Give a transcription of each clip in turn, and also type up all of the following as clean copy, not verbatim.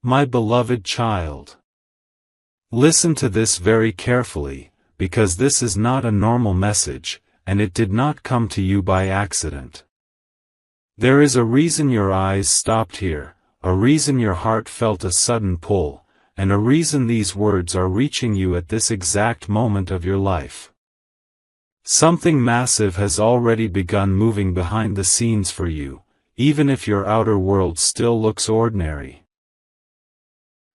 My beloved child. Listen to this very carefully, because this is not a normal message, and it did not come to you by accident. There is a reason your eyes stopped here, a reason your heart felt a sudden pull, and a reason these words are reaching you at this exact moment of your life. Something massive has already begun moving behind the scenes for you, even if your outer world still looks ordinary.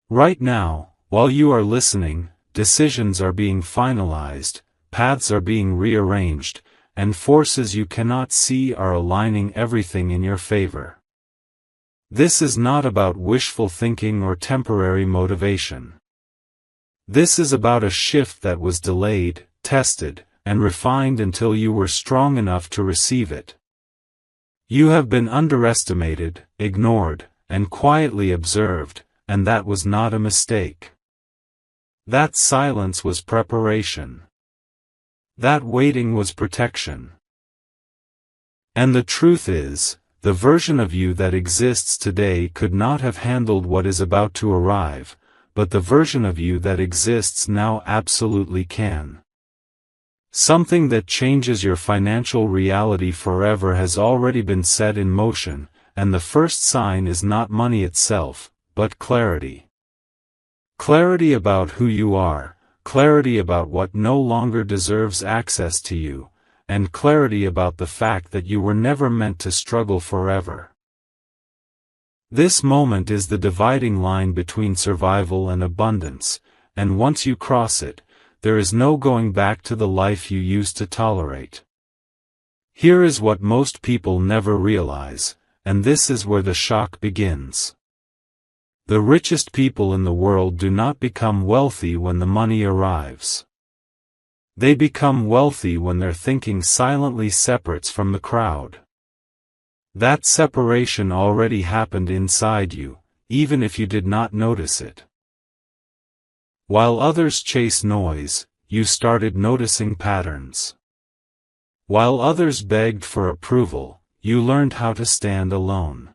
Right now, while you are listening, decisions are being finalized, paths are being rearranged, and forces you cannot see are aligning everything in your favor. This is not about wishful thinking or temporary motivation. This is about a shift that was delayed, tested, and refined until you were strong enough to receive it. You have been underestimated, ignored, and quietly observed, and that was not a mistake. That silence was preparation. That waiting was protection. And the truth is, the version of you that exists today could not have handled what is about to arrive, but the version of you that exists now absolutely can. Something that changes your financial reality forever has already been set in motion, and the first sign is not money itself, but clarity. Clarity about who you are, clarity about what no longer deserves access to you, and clarity about the fact that you were never meant to struggle forever. This moment is the dividing line between survival and abundance, and once you cross it, there is no going back to the life you used to tolerate. Here is what most people never realize, and this is where the shock begins. The richest people in the world do not become wealthy when the money arrives. They become wealthy when their thinking silently separates from the crowd. That separation already happened inside you, even if you did not notice it. While others chase noise, you started noticing patterns. While others begged for approval, you learned how to stand alone.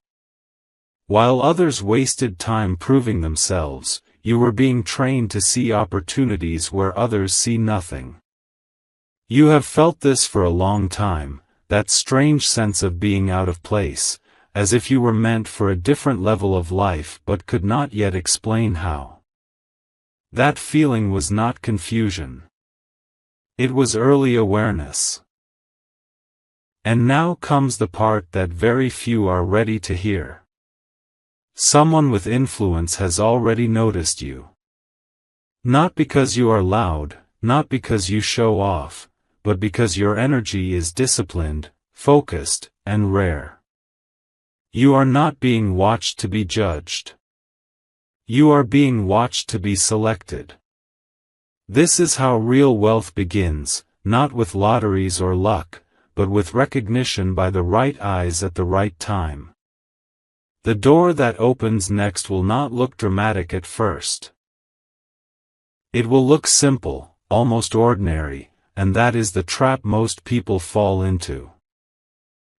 While others wasted time proving themselves, you were being trained to see opportunities where others see nothing. You have felt this for a long time, that strange sense of being out of place, as if you were meant for a different level of life but could not yet explain how. That feeling was not confusion. It was early awareness. And now comes the part that very few are ready to hear. Someone with influence has already noticed you. Not because you are loud, not because you show off, but because your energy is disciplined, focused, and rare. You are not being watched to be judged. You are being watched to be selected. This is how real wealth begins, not with lotteries or luck, but with recognition by the right eyes at the right time. The door that opens next will not look dramatic at first. It will look simple, almost ordinary, and that is the trap most people fall into.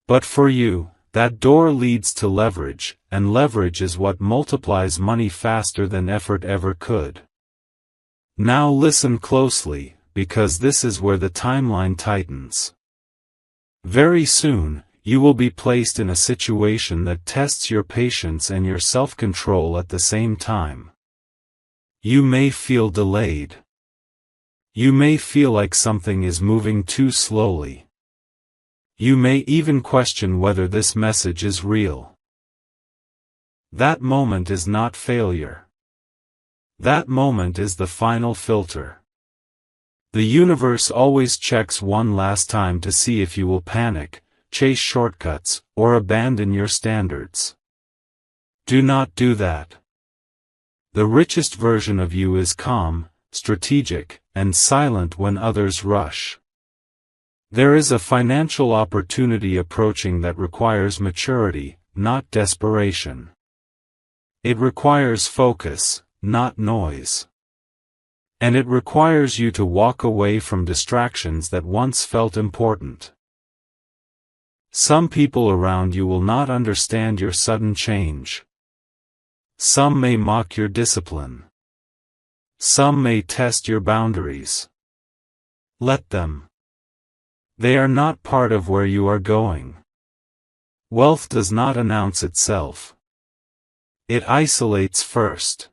But for you, that door leads to leverage, and leverage is what multiplies money faster than effort ever could. Now listen closely, because this is where the timeline tightens. Very soon, you will be placed in a situation that tests your patience and your self-control at the same time. You may feel delayed. You may feel like something is moving too slowly. You may even question whether this message is real. That moment is not failure. That moment is the final filter. The universe always checks one last time to see if you will panic, chase shortcuts, or abandon your standards. Do not do that. The richest version of you is calm, strategic, and silent when others rush. There is a financial opportunity approaching that requires maturity, not desperation. It requires focus, not noise. And it requires you to walk away from distractions that once felt important. Some people around you will not understand your sudden change. Some may mock your discipline. Some may test your boundaries. Let them. They are not part of where you are going. Wealth does not announce itself. It isolates first.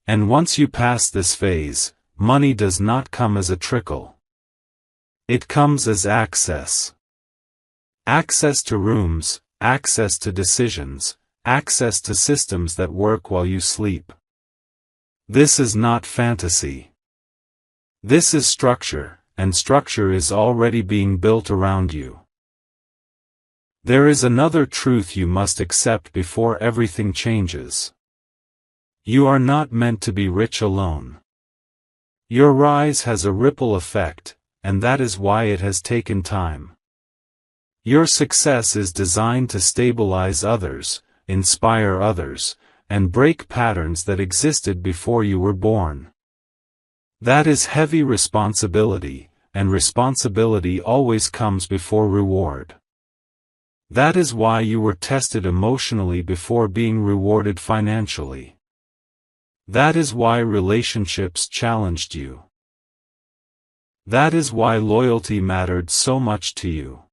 And once you pass this phase, money does not come as a trickle. It comes as access. Access to rooms, access to decisions, access to systems that work while you sleep. This is not fantasy. This is structure, and structure is already being built around you. There is another truth you must accept before everything changes. You are not meant to be rich alone. Your rise has a ripple effect, and that is why it has taken time. Your success is designed to stabilize others, inspire others, and break patterns that existed before you were born. That is heavy responsibility, and responsibility always comes before reward. That is why you were tested emotionally before being rewarded financially. That is why relationships challenged you. That is why loyalty mattered so much to you.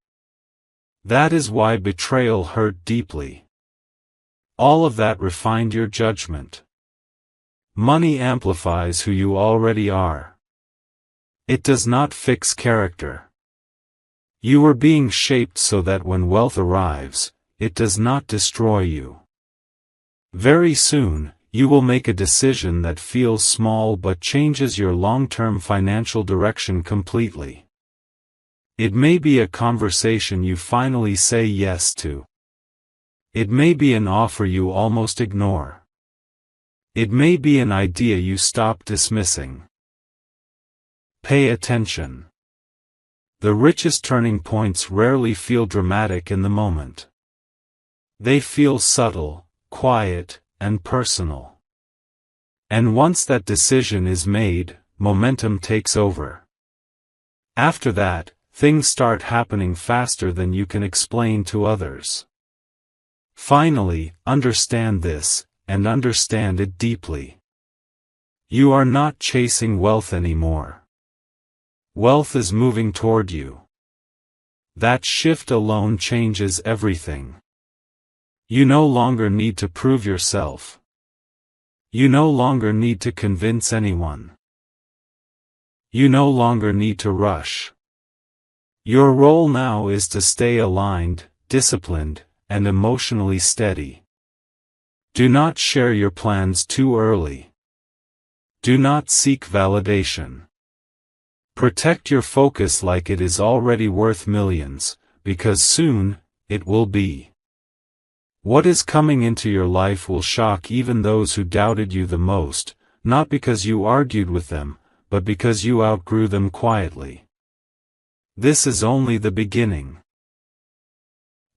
That is why betrayal hurt deeply. All of that refined your judgment. Money amplifies who you already are. It does not fix character. You are being shaped so that when wealth arrives, it does not destroy you. Very soon, you will make a decision that feels small but changes your long-term financial direction completely. It may be a conversation you finally say yes to. It may be an offer you almost ignore. It may be an idea you stop dismissing. Pay attention. The richest turning points rarely feel dramatic in the moment. They feel subtle, quiet, and personal. And once that decision is made, momentum takes over. After that, things start happening faster than you can explain to others. Finally, understand this, and understand it deeply. You are not chasing wealth anymore. Wealth is moving toward you. That shift alone changes everything. You no longer need to prove yourself. You no longer need to convince anyone. You no longer need to rush. Your role now is to stay aligned, disciplined, and emotionally steady. Do not share your plans too early. Do not seek validation. Protect your focus like it is already worth millions, because soon, it will be. What is coming into your life will shock even those who doubted you the most, not because you argued with them, but because you outgrew them quietly. This is only the beginning.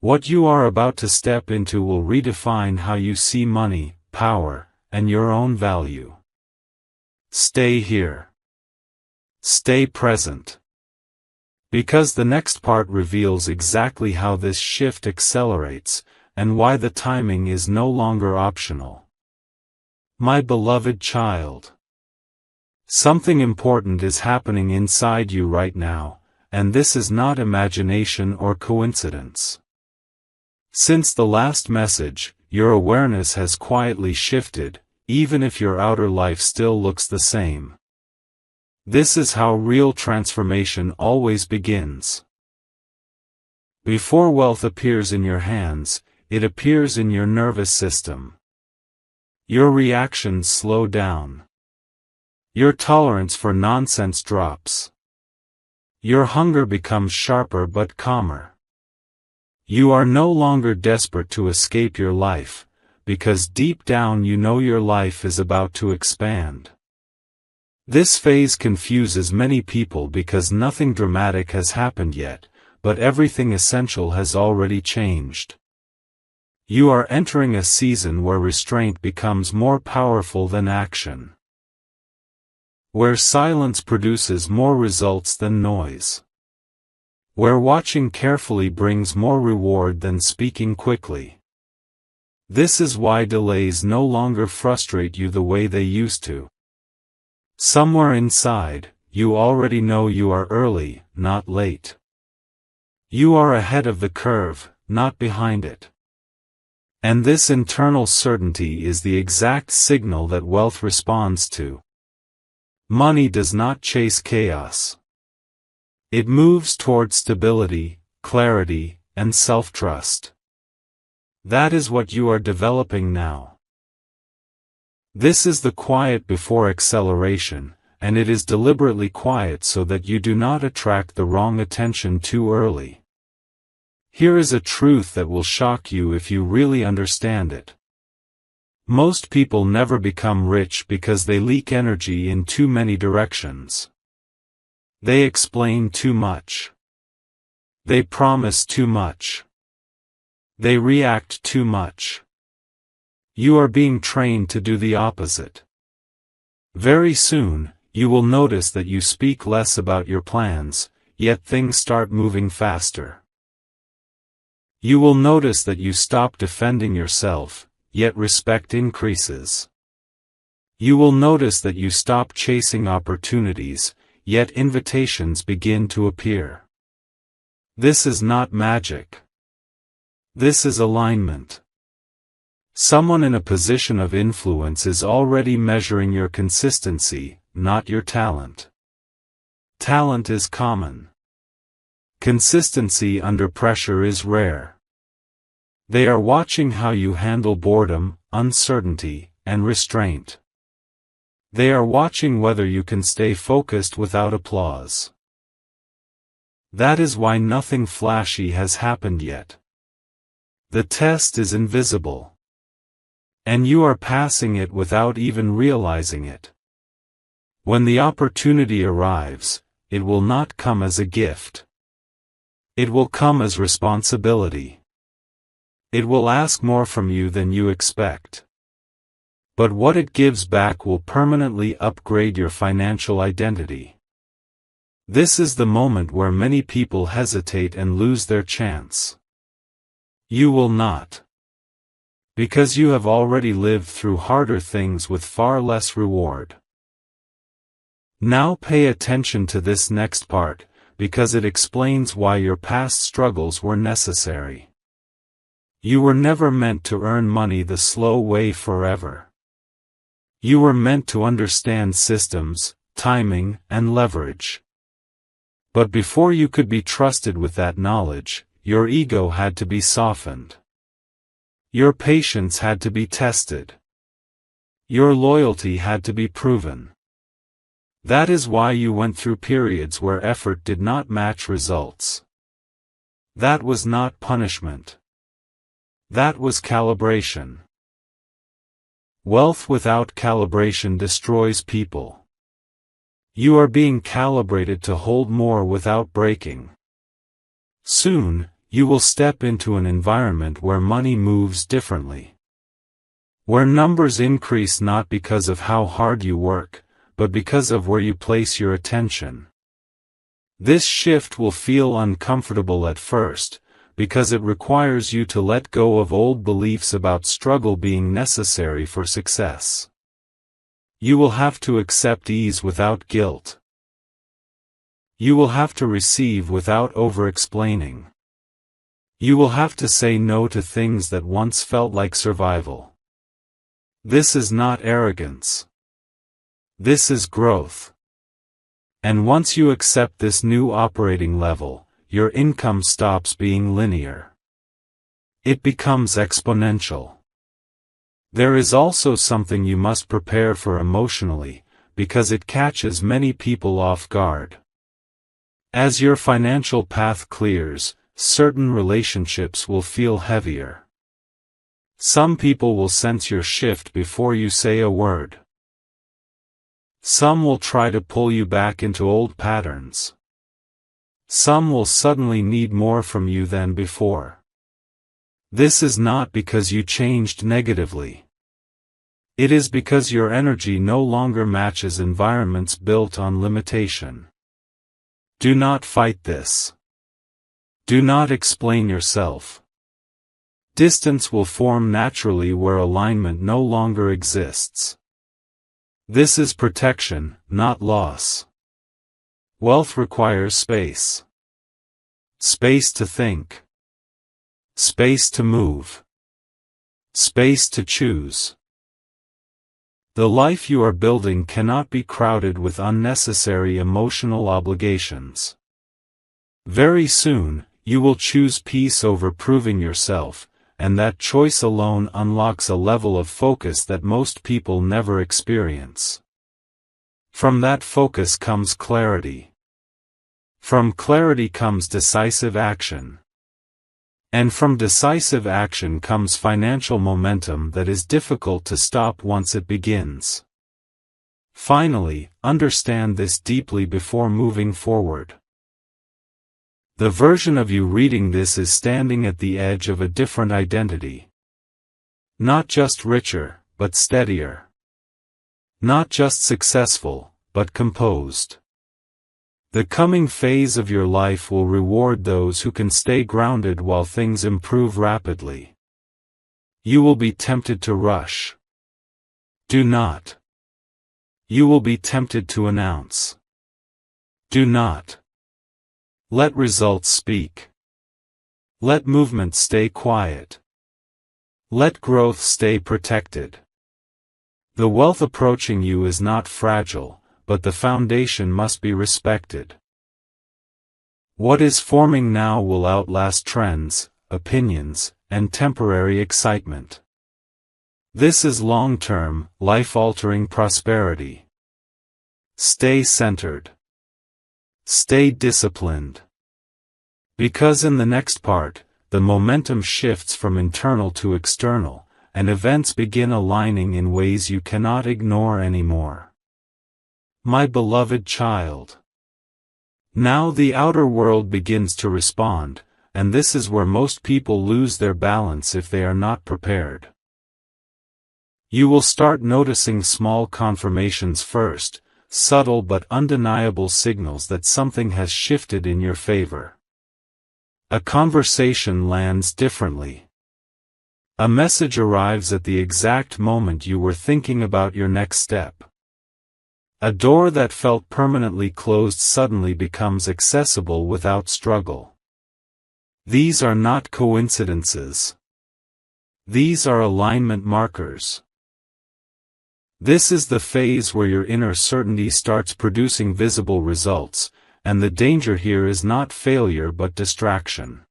What you are about to step into will redefine how you see money, power, and your own value. Stay here. Stay present. Because the next part reveals exactly how this shift accelerates, and why the timing is no longer optional. My beloved child. Something important is happening inside you right now, and this is not imagination or coincidence. Since the last message, your awareness has quietly shifted, even if your outer life still looks the same. This is how real transformation always begins. Before wealth appears in your hands, it appears in your nervous system. Your reactions slow down. Your tolerance for nonsense drops. Your hunger becomes sharper but calmer. You are no longer desperate to escape your life, because deep down you know your life is about to expand. This phase confuses many people because nothing dramatic has happened yet, but everything essential has already changed. You are entering a season where restraint becomes more powerful than action. Where silence produces more results than noise. Where watching carefully brings more reward than speaking quickly. This is why delays no longer frustrate you the way they used to. Somewhere inside, you already know you are early, not late. You are ahead of the curve, not behind it. And this internal certainty is the exact signal that wealth responds to. Money does not chase chaos. It moves toward stability, clarity, and self-trust. That is what you are developing now. This is the quiet before acceleration, and it is deliberately quiet so that you do not attract the wrong attention too early. Here is a truth that will shock you if you really understand it. Most people never become rich because they leak energy in too many directions. They explain too much. They promise too much. They react too much. You are being trained to do the opposite. Very soon, you will notice that you speak less about your plans, yet things start moving faster. You will notice that you stop defending yourself, yet respect increases. You will notice that you stop chasing opportunities, yet invitations begin to appear. This is not magic. This is alignment. Someone in a position of influence is already measuring your consistency, not your talent. Talent is common. Consistency under pressure is rare. They are watching how you handle boredom, uncertainty, and restraint. They are watching whether you can stay focused without applause. That is why nothing flashy has happened yet. The test is invisible. And you are passing it without even realizing it. When the opportunity arrives, it will not come as a gift. It will come as responsibility. It will ask more from you than you expect. But what it gives back will permanently upgrade your financial identity. This is the moment where many people hesitate and lose their chance. You will not. Because you have already lived through harder things with far less reward. Now pay attention to this next part, because it explains why your past struggles were necessary. You were never meant to earn money the slow way forever. You were meant to understand systems, timing, and leverage. But before you could be trusted with that knowledge, your ego had to be softened. Your patience had to be tested. Your loyalty had to be proven. That is why you went through periods where effort did not match results. That was not punishment. That was calibration. Wealth without calibration destroys people. You are being calibrated to hold more without breaking. Soon, you will step into an environment where money moves differently. Where numbers increase not because of how hard you work, but because of where you place your attention. This shift will feel uncomfortable at first, because it requires you to let go of old beliefs about struggle being necessary for success. You will have to accept ease without guilt. You will have to receive without over-explaining. You will have to say no to things that once felt like survival. This is not arrogance. This is growth. And once you accept this new operating level, your income stops being linear. It becomes exponential. There is also something you must prepare for emotionally, because it catches many people off guard. As your financial path clears, certain relationships will feel heavier. Some people will sense your shift before you say a word. Some will try to pull you back into old patterns. Some will suddenly need more from you than before. This is not because you changed negatively. It is because your energy no longer matches environments built on limitation. Do not fight this. Do not explain yourself. Distance will form naturally where alignment no longer exists. This is protection, not loss. Wealth requires space. Space to think. Space to move. Space to choose. The life you are building cannot be crowded with unnecessary emotional obligations. Very soon, you will choose peace over proving yourself, and that choice alone unlocks a level of focus that most people never experience. From that focus comes clarity. From clarity comes decisive action. And from decisive action comes financial momentum that is difficult to stop once it begins. Finally, understand this deeply before moving forward. The version of you reading this is standing at the edge of a different identity. Not just richer, but steadier. Not just successful, but composed. The coming phase of your life will reward those who can stay grounded while things improve rapidly. You will be tempted to rush. Do not. You will be tempted to announce. Do not. Let results speak. Let movement stay quiet. Let growth stay protected. The wealth approaching you is not fragile, but the foundation must be respected. What is forming now will outlast trends, opinions, and temporary excitement. This is long-term, life-altering prosperity. Stay centered. Stay disciplined. Because in the next part, the momentum shifts from internal to external, and events begin aligning in ways you cannot ignore anymore. My beloved child. Now the outer world begins to respond, and this is where most people lose their balance if they are not prepared. You will start noticing small confirmations first, subtle but undeniable signals that something has shifted in your favor. A conversation lands differently. A message arrives at the exact moment you were thinking about your next step. A door that felt permanently closed suddenly becomes accessible without struggle. These are not coincidences. These are alignment markers. This is the phase where your inner certainty starts producing visible results, and the danger here is not failure but distraction.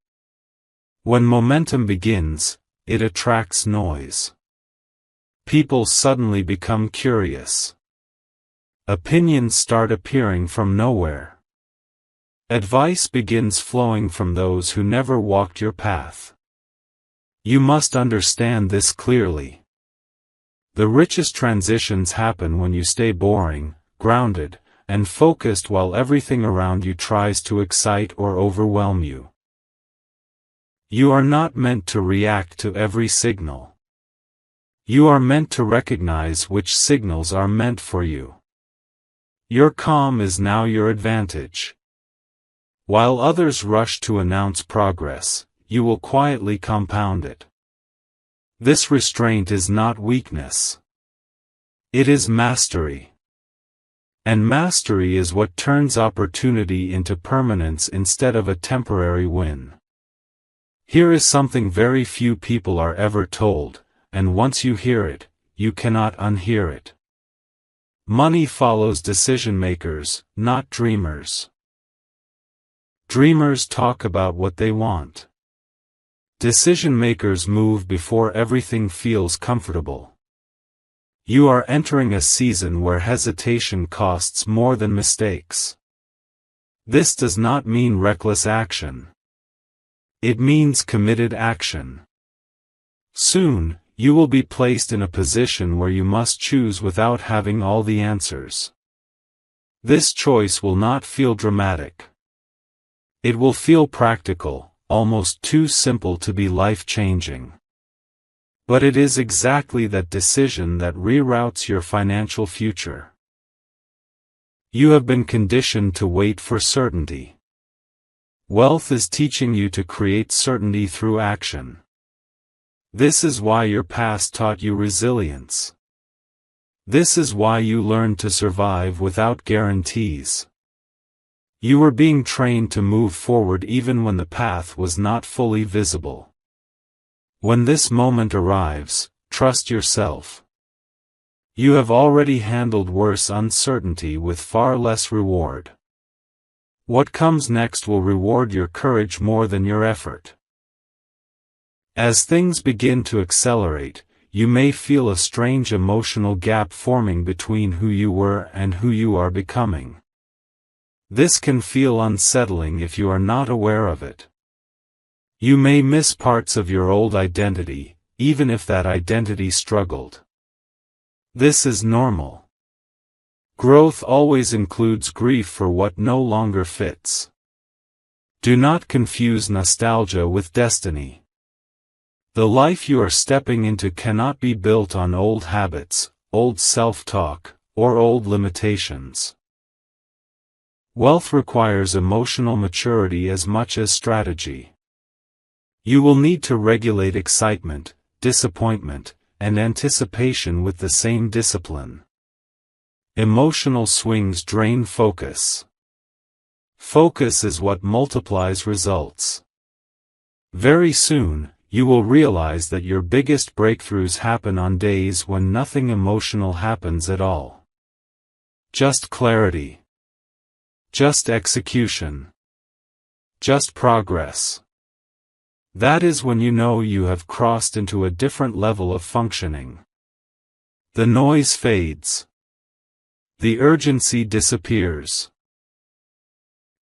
When momentum begins, it attracts noise. People suddenly become curious. Opinions start appearing from nowhere. Advice begins flowing from those who never walked your path. You must understand this clearly. The richest transitions happen when you stay boring, grounded, and focused while everything around you tries to excite or overwhelm you. You are not meant to react to every signal. You are meant to recognize which signals are meant for you. Your calm is now your advantage. While others rush to announce progress, you will quietly compound it. This restraint is not weakness. It is mastery. And mastery is what turns opportunity into permanence instead of a temporary win. Here is something very few people are ever told, and once you hear it, you cannot unhear it. Money follows decision makers, not dreamers. Dreamers talk about what they want. Decision makers move before everything feels comfortable. You are entering a season where hesitation costs more than mistakes. This does not mean reckless action. It means committed action. Soon, you will be placed in a position where you must choose without having all the answers. This choice will not feel dramatic. It will feel practical. Almost too simple to be life-changing. But it is exactly that decision that reroutes your financial future. You have been conditioned to wait for certainty. Wealth is teaching you to create certainty through action. This is why your past taught you resilience. This is why you learned to survive without guarantees. You were being trained to move forward even when the path was not fully visible. When this moment arrives, trust yourself. You have already handled worse uncertainty with far less reward. What comes next will reward your courage more than your effort. As things begin to accelerate, you may feel a strange emotional gap forming between who you were and who you are becoming. This can feel unsettling if you are not aware of it. You may miss parts of your old identity, even if that identity struggled. This is normal. Growth always includes grief for what no longer fits. Do not confuse nostalgia with destiny. The life you are stepping into cannot be built on old habits, old self-talk, or old limitations. Wealth requires emotional maturity as much as strategy. You will need to regulate excitement, disappointment, and anticipation with the same discipline. Emotional swings drain focus. Focus is what multiplies results. Very soon, you will realize that your biggest breakthroughs happen on days when nothing emotional happens at all. Just clarity. Just execution. Just progress. That is when you know you have crossed into a different level of functioning. The noise fades. The urgency disappears.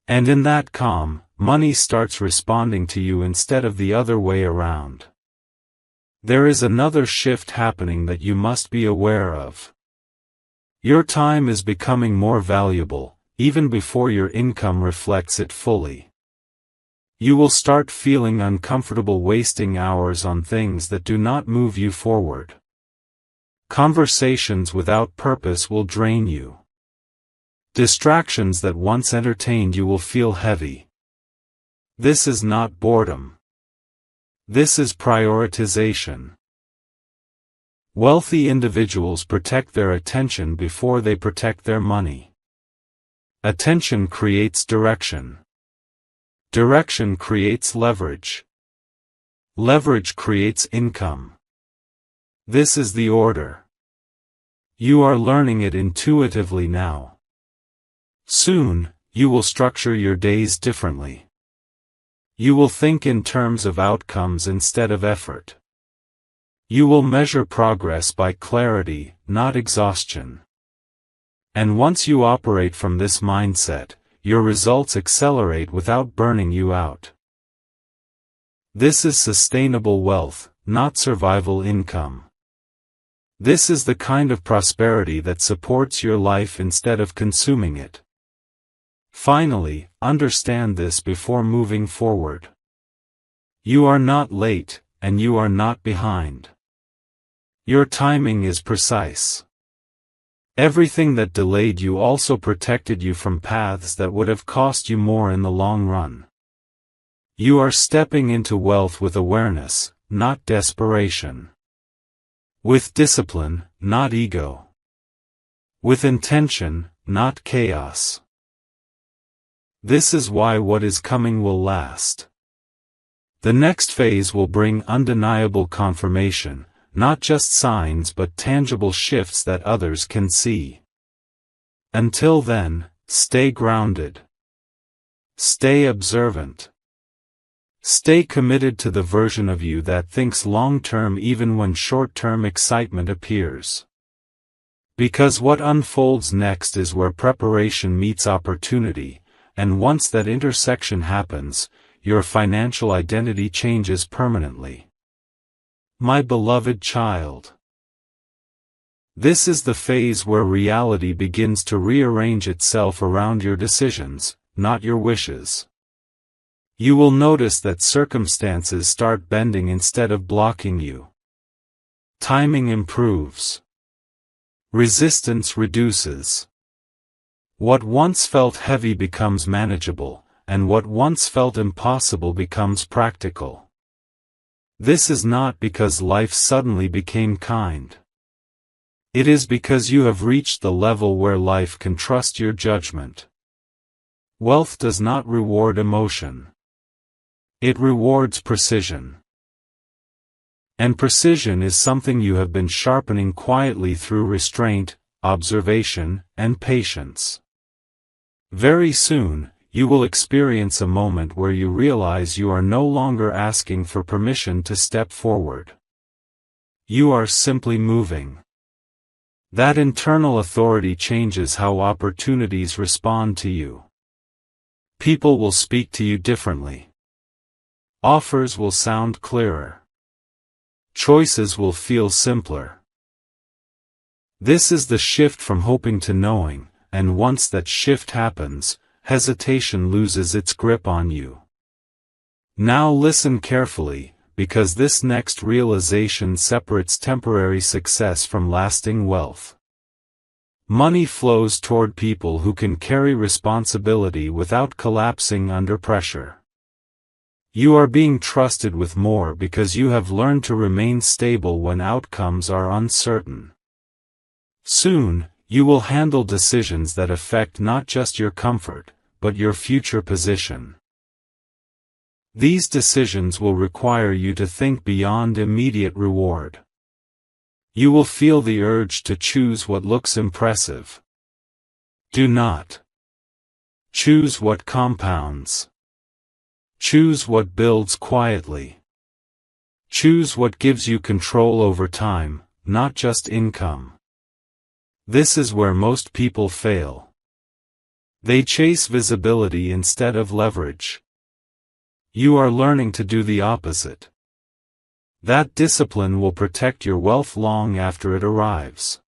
And in that calm, money starts responding to you instead of the other way around. There is another shift happening that you must be aware of. Your time is becoming more valuable, even before your income reflects it fully. You will start feeling uncomfortable wasting hours on things that do not move you forward. Conversations without purpose will drain you. Distractions that once entertained you will feel heavy. This is not boredom. This is prioritization. Wealthy individuals protect their attention before they protect their money. Attention creates direction. Direction creates leverage. Leverage creates income. This is the order. You are learning it intuitively now. Soon, you will structure your days differently. You will think in terms of outcomes instead of effort. You will measure progress by clarity, not exhaustion. And once you operate from this mindset, your results accelerate without burning you out. This is sustainable wealth, not survival income. This is the kind of prosperity that supports your life instead of consuming it. Finally, understand this before moving forward. You are not late, and you are not behind. Your timing is precise. Everything that delayed you also protected you from paths that would have cost you more in the long run. You are stepping into wealth with awareness, not desperation. With discipline, not ego. With intention, not chaos. This is why what is coming will last. The next phase will bring undeniable confirmation, not just signs but tangible shifts that others can see. Until then, stay grounded. Stay observant. Stay committed to the version of you that thinks long-term even when short-term excitement appears. Because what unfolds next is where preparation meets opportunity, and once that intersection happens, your financial identity changes permanently. My beloved child. This is the phase where reality begins to rearrange itself around your decisions, not your wishes. You will notice that circumstances start bending instead of blocking you. Timing improves. Resistance reduces. What once felt heavy becomes manageable, and what once felt impossible becomes practical. This is not because life suddenly became kind. It is because you have reached the level where life can trust your judgment. Wealth does not reward emotion. It rewards precision. And precision is something you have been sharpening quietly through restraint, observation, and patience. Very soon, you will experience a moment where you realize you are no longer asking for permission to step forward. You are simply moving. That internal authority changes how opportunities respond to you. People will speak to you differently. Offers will sound clearer. Choices will feel simpler. This is the shift from hoping to knowing, and once that shift happens, hesitation loses its grip on you. Now listen carefully, because this next realization separates temporary success from lasting wealth. Money flows toward people who can carry responsibility without collapsing under pressure. You are being trusted with more because you have learned to remain stable when outcomes are uncertain. Soon, you will handle decisions that affect not just your comfort, but your future position. These decisions will require you to think beyond immediate reward. You will feel the urge to choose what looks impressive. Do not. Choose what compounds. Choose what builds quietly. Choose what gives you control over time, not just income. This is where most people fail. They chase visibility instead of leverage. You are learning to do the opposite. That discipline will protect your wealth long after it arrives.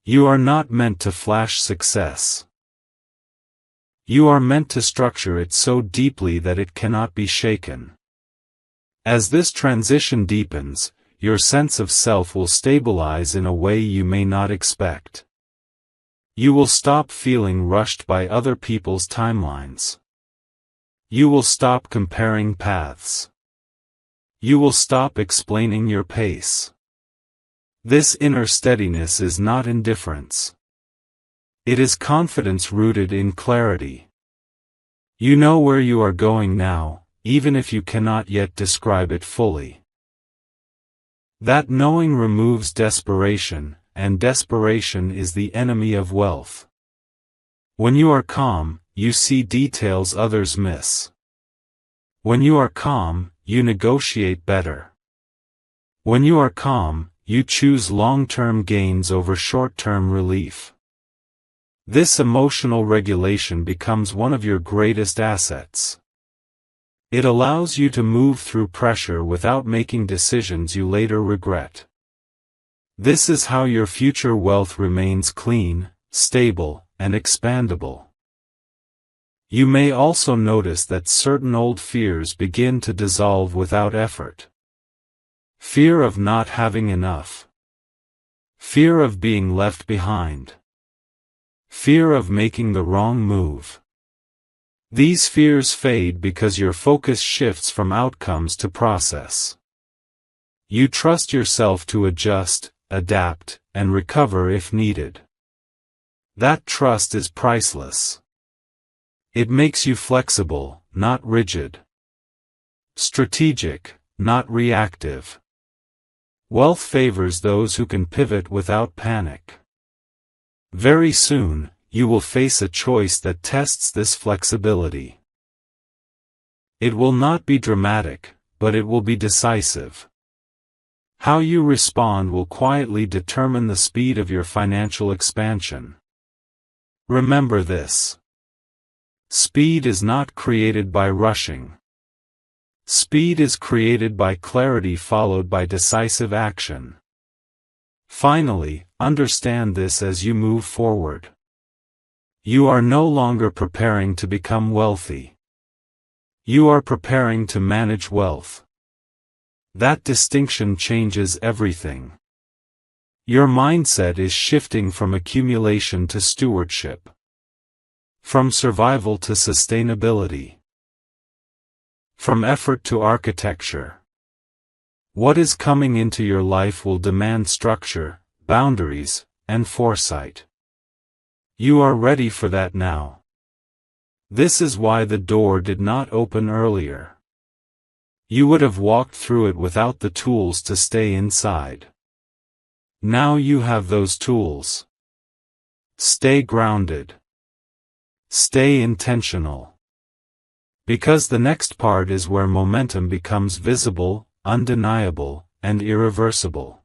You are not meant to flash success. You are meant to structure it so deeply that it cannot be shaken. As this transition deepens, your sense of self will stabilize in a way you may not expect. You will stop feeling rushed by other people's timelines. You will stop comparing paths. You will stop explaining your pace. This inner steadiness is not indifference. It is confidence rooted in clarity. You know where you are going now, even if you cannot yet describe it fully. That knowing removes desperation, and desperation is the enemy of wealth. When you are calm, you see details others miss. When you are calm, you negotiate better. When you are calm, you choose long-term gains over short-term relief. This emotional regulation becomes one of your greatest assets. It allows you to move through pressure without making decisions you later regret. This is how your future wealth remains clean, stable, and expandable. You may also notice that certain old fears begin to dissolve without effort. Fear of not having enough. Fear of being left behind. Fear of making the wrong move. These fears fade because your focus shifts from outcomes to process. You trust yourself to adjust, adapt, and recover if needed. That trust is priceless. It makes you flexible, not rigid. Strategic, not reactive. Wealth favors those who can pivot without panic. Very soon, you will face a choice that tests this flexibility. It will not be dramatic, but it will be decisive. How you respond will quietly determine the speed of your financial expansion. Remember this. Speed is not created by rushing. Speed is created by clarity followed by decisive action. Finally, understand this as you move forward. You are no longer preparing to become wealthy. You are preparing to manage wealth. That distinction changes everything. Your mindset is shifting from accumulation to stewardship. From survival to sustainability. From effort to architecture. What is coming into your life will demand structure, boundaries, and foresight. You are ready for that now. This is why the door did not open earlier. You would have walked through it without the tools to stay inside. Now you have those tools. Stay grounded. Stay intentional. Because the next part is where momentum becomes visible, undeniable, and irreversible.